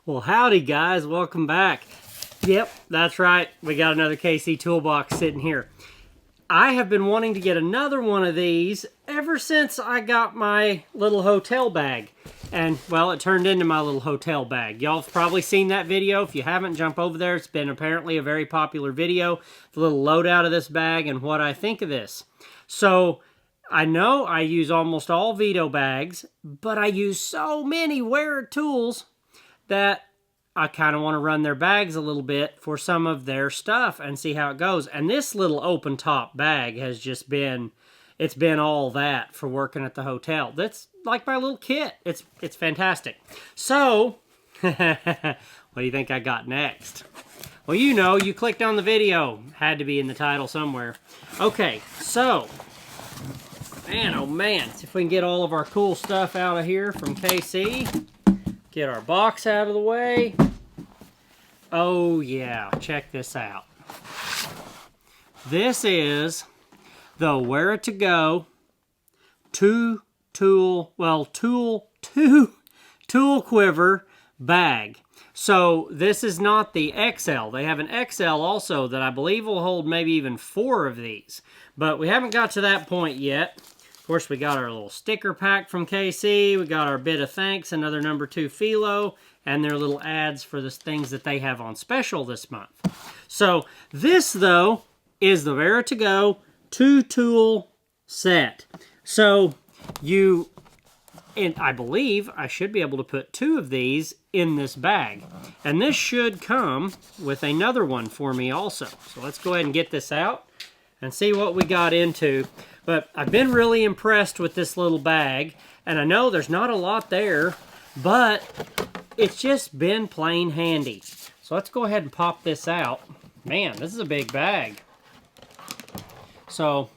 Well, howdy guys, welcome back. Yep, that's right, we got another KC toolbox sitting here. I have been wanting to get another one of these ever since I got my little hotel bag. And, well, it turned into my little hotel bag. Y'all have probably seen that video. If you haven't, jump over there. It's been apparently a very popular video. The little loadout of this bag and what I think of this. So, I know I use almost all Vito bags, but I use so many Wera tools that I kind of want to run their bags a little bit for some of their stuff and see how it goes. And this little open top bag has just been, it's been all that for working at the hotel. That's like my little kit. It's fantastic. So, what do you think I got next? Well, you know, you clicked on the video. Had to be in the title somewhere. Okay, so, man, oh man. See if we can get all of our cool stuff out of here from KC. Get our box out of the way. Oh yeah, check this out. This is the Wera to Go two tool quiver bag. So this is not the XL. They have an XL also that I believe will hold maybe even 4 of these. But we haven't got to that point yet. Of course, we got our little sticker pack from KC. We got our bit of thanks, another number 2 Philo, and their little ads for the things that they have on special this month. So this, though, is the Wera to Go 2-tool set. So I believe I should be able to put 2 of these in this bag. And this should come with another one for me also. So let's go ahead and get this out and see what we got into. But I've been really impressed with this little bag, and I know there's not a lot there, but it's just been plain handy. So let's go ahead and pop this out. Man, this is a big bag. So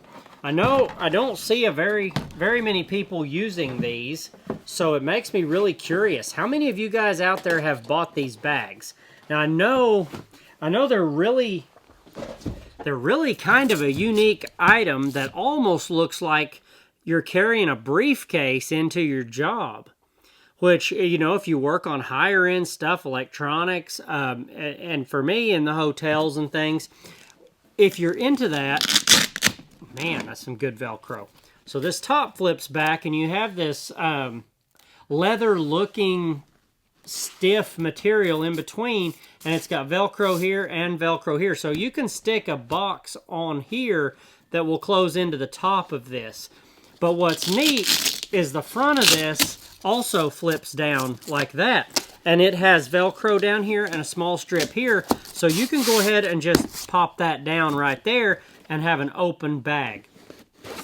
I know I don't see very many people using these, so it makes me really curious. How many of you guys out there have bought these bags? Now I know they're really kind of a unique item that almost looks like you're carrying a briefcase into your job. Which, you know, if you work on higher end stuff, electronics, and for me in the hotels and things, if you're into that, man, that's some good Velcro. So this top flips back and you have this leather looking stiff material in between, and it's got Velcro here and Velcro here. So you can stick a box on here that will close into the top of this. But what's neat is the front of this also flips down like that. And it has Velcro down here and a small strip here. So you can go ahead and just pop that down right there and have an open bag.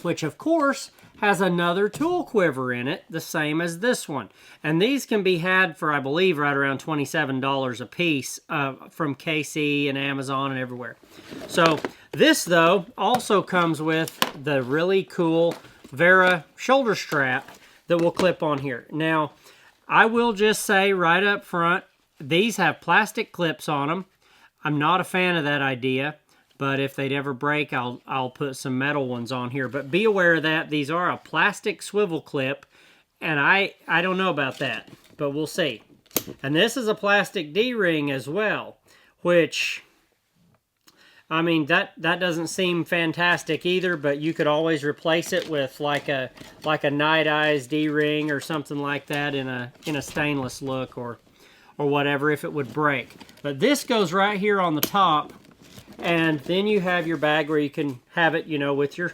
Which of course has another tool quiver in it, the same as this one. And these can be had for, I believe, right around $27 a piece from KC and Amazon and everywhere. So this, though, also comes with the really cool Wera shoulder strap that will clip on here. Now, I will just say right up front, these have plastic clips on them. I'm not a fan of that idea. But if they'd ever break, I'll put some metal ones on here. But be aware of that. These are a plastic swivel clip. And I don't know about that. But we'll see. And this is a plastic D-ring as well. Which, I mean, that doesn't seem fantastic either. But you could always replace it with like a Night Eyes D-ring or something like that in a stainless look or whatever if it would break. But this goes right here on the top. And then you have your bag where you can have it, you know, with your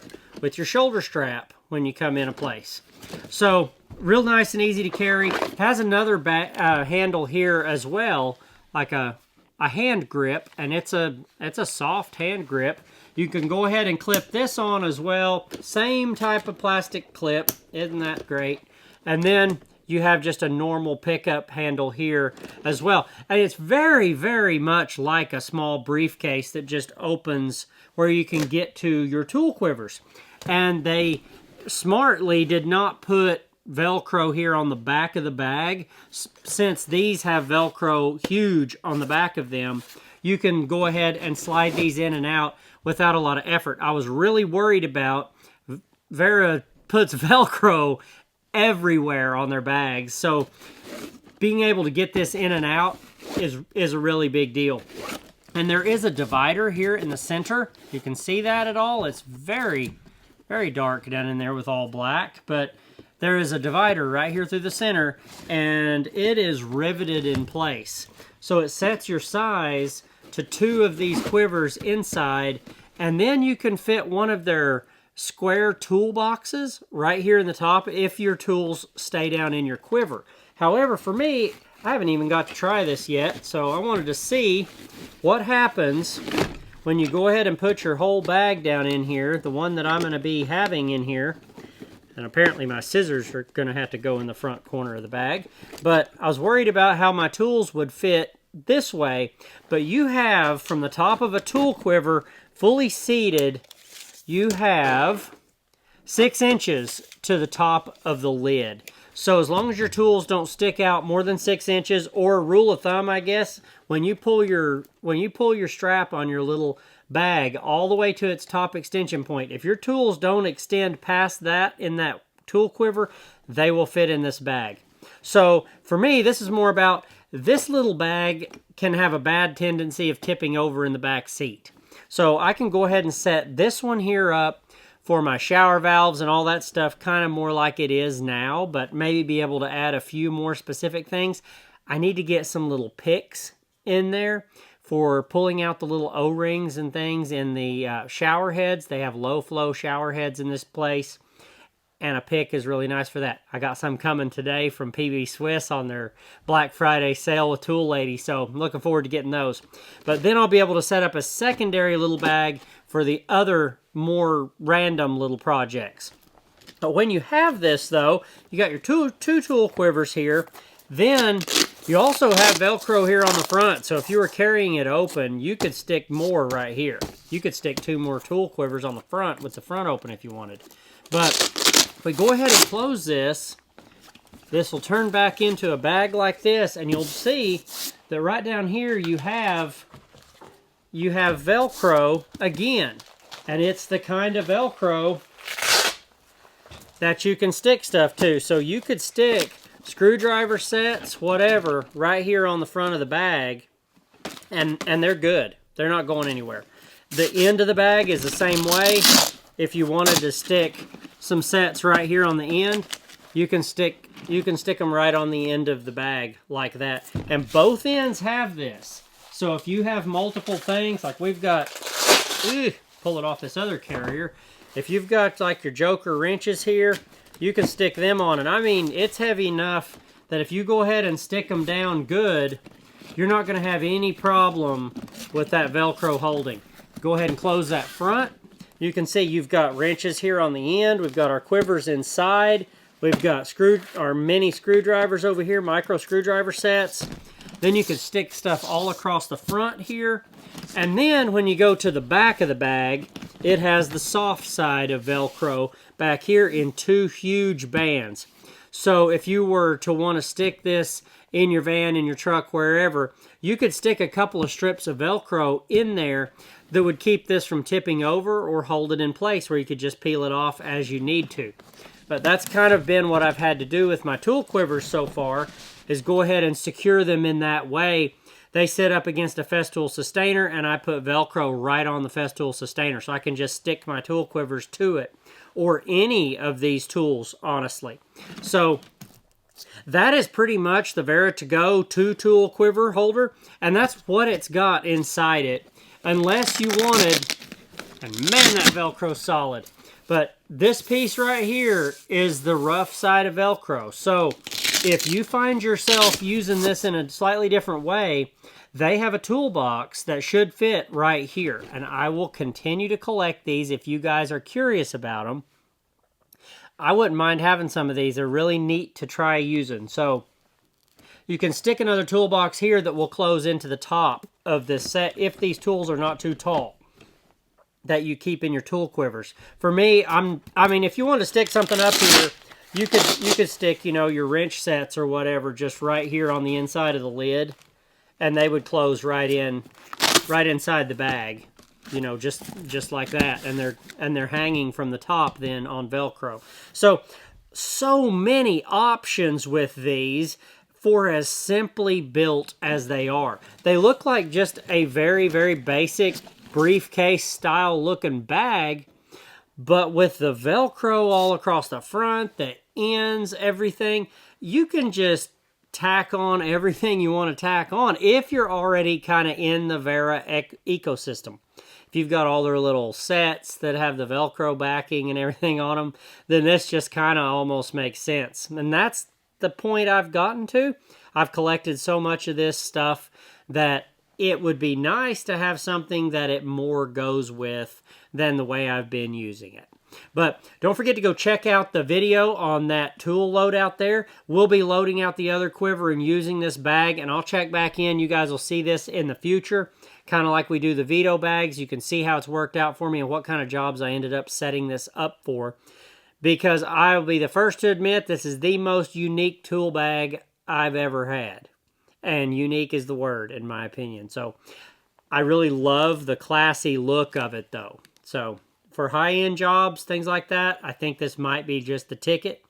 shoulder strap when you come into place. So, real nice and easy to carry. It has another handle here as well, like a hand grip, and it's a soft hand grip. You can go ahead and clip this on as well. Same type of plastic clip. Isn't that great? And then you have just a normal pickup handle here as well. And it's very, very much like a small briefcase that just opens where you can get to your tool quivers. And they smartly did not put Velcro here on the back of the bag. Since these have Velcro huge on the back of them, you can go ahead and slide these in and out without a lot of effort. I was really worried about Wera puts Velcro everywhere on their bags. So being able to get this in and out is a really big deal. And there is a divider here in the center. You can see that at all. It's very, very dark down in there with all black, but there is a divider right here through the center, and it is riveted in place. So it sets your size to 2 of these quivers inside, and then you can fit one of their square toolboxes right here in the top if your tools stay down in your quiver. However, for me, I haven't even got to try this yet, so I wanted to see what happens when you go ahead and put your whole bag down in here, the one that I'm going to be having in here. And apparently my scissors are going to have to go in the front corner of the bag. But I was worried about how my tools would fit this way. But you have, from the top of a tool quiver, fully seated, you have 6 inches to the top of the lid. So as long as your tools don't stick out more than 6 inches, or rule of thumb, I guess, when you pull your strap on your little bag all the way to its top extension point, if your tools don't extend past that in that tool quiver, they will fit in this bag. So for me, this is more about this little bag can have a bad tendency of tipping over in the back seat. So I can go ahead and set this one here up for my shower valves and all that stuff, kind of more like it is now, but maybe be able to add a few more specific things. I need to get some little picks in there for pulling out the little O-rings and things in the shower heads. They have low flow shower heads in this place, and a pick is really nice for that. I got some coming today from PB Swiss on their Black Friday sale with Tool Lady, so I'm looking forward to getting those. But then I'll be able to set up a secondary little bag for the other more random little projects. But when you have this, though, you got your two tool quivers here. Then you also have Velcro here on the front, so if you were carrying it open, you could stick more right here. You could stick 2 more tool quivers on the front with the front open if you wanted. But if we go ahead and close this, this will turn back into a bag like this, and you'll see that right down here you have Velcro again. And it's the kind of Velcro that you can stick stuff to. So you could stick screwdriver sets, whatever, right here on the front of the bag, and they're good. They're not going anywhere. The end of the bag is the same way. If you wanted to stick some sets right here on the end, you can stick them right on the end of the bag like that. And both ends have this. So if you have multiple things, like we've got, pull it off this other carrier. If you've got like your Joker wrenches here, you can stick them on. And I mean, it's heavy enough that if you go ahead and stick them down good, you're not going to have any problem with that Velcro holding. Go ahead and close that front. You can see you've got wrenches here on the end. We've got our quivers inside. We've got our mini screwdrivers over here, micro screwdriver sets. Then you can stick stuff all across the front here. And then when you go to the back of the bag, it has the soft side of Velcro back here in 2 huge bands. So if you were to want to stick this in your van, in your truck, wherever, you could stick a couple of strips of Velcro in there that would keep this from tipping over or hold it in place, where you could just peel it off as you need to. But that's kind of been what I've had to do with my tool quivers so far, is go ahead and secure them in that way. They sit up against a Festool sustainer, and I put Velcro right on the Festool sustainer, so I can just stick my tool quivers to it, or any of these tools, honestly. So that is pretty much the Wera To Go 2-tool quiver holder, and that's what it's got inside it, unless you wanted, and man, that Velcro's solid. But this piece right here is the rough side of Velcro. So if you find yourself using this in a slightly different way, they have a toolbox that should fit right here. And I will continue to collect these if you guys are curious about them. I wouldn't mind having some of these. They're really neat to try using. So you can stick another toolbox here that will close into the top of this set if these tools are not too tall, that you keep in your tool quivers. For me, I mean, if you want to stick something up here, you could stick, you know, your wrench sets or whatever just right here on the inside of the lid, and they would close right inside the bag, you know, just like that, and they're hanging from the top then on Velcro. So many options with these for as simply built as they are. They look like just a very, very basic briefcase style looking bag, but with the Velcro all across the front, the ends, everything, you can just tack on everything you want to tack on if you're already kind of in the Wera ecosystem. If you've got all their little sets that have the Velcro backing and everything on them, then this just kind of almost makes sense. And that's the point I've gotten to. I've collected so much of this stuff that it would be nice to have something that it more goes with than the way I've been using it. But don't forget to go check out the video on that tool load out there. We'll be loading out the other quiver and using this bag, and I'll check back in. You guys will see this in the future, kind of like we do the Vito bags. You can see how it's worked out for me and what kind of jobs I ended up setting this up for. Because I will be the first to admit this is the most unique tool bag I've ever had. And unique is the word, in my opinion. So I really love the classy look of it, though. So for high-end jobs, things like that, I think this might be just the ticket.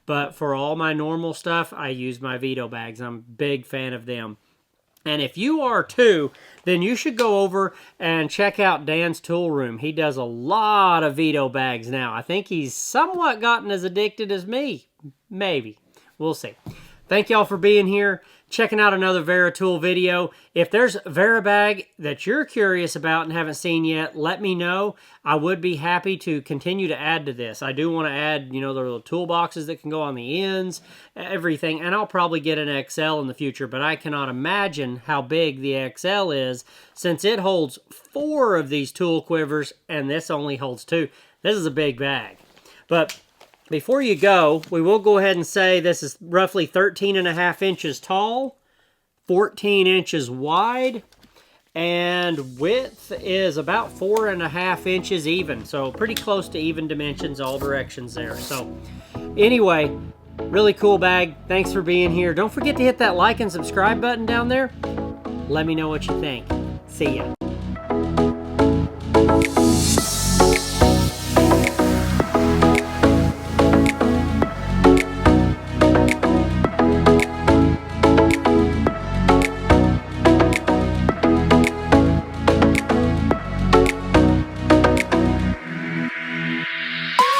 But for all my normal stuff, I use my Vito bags. I'm a big fan of them. And if you are too, then you should go over and check out Dan's Tool Room. He does a lot of Vito bags now. I think he's somewhat gotten as addicted as me. Maybe. We'll see. Thank y'all for being here, checking out another Wera tool video. If there's a Wera bag that you're curious about and haven't seen yet, let me know. I would be happy to continue to add to this. I do want to add, the little toolboxes that can go on the ends, everything, and I'll probably get an XL in the future, but I cannot imagine how big the XL is since it holds 4 of these tool quivers and this only holds 2. This is a big bag. But before you go, we will go ahead and say this is roughly 13.5 inches tall, 14 inches wide, and width is about 4.5 inches even. So pretty close to even dimensions all directions there. So anyway, really cool bag. Thanks for being here. Don't forget to hit that like and subscribe button down there. Let me know what you think. See ya.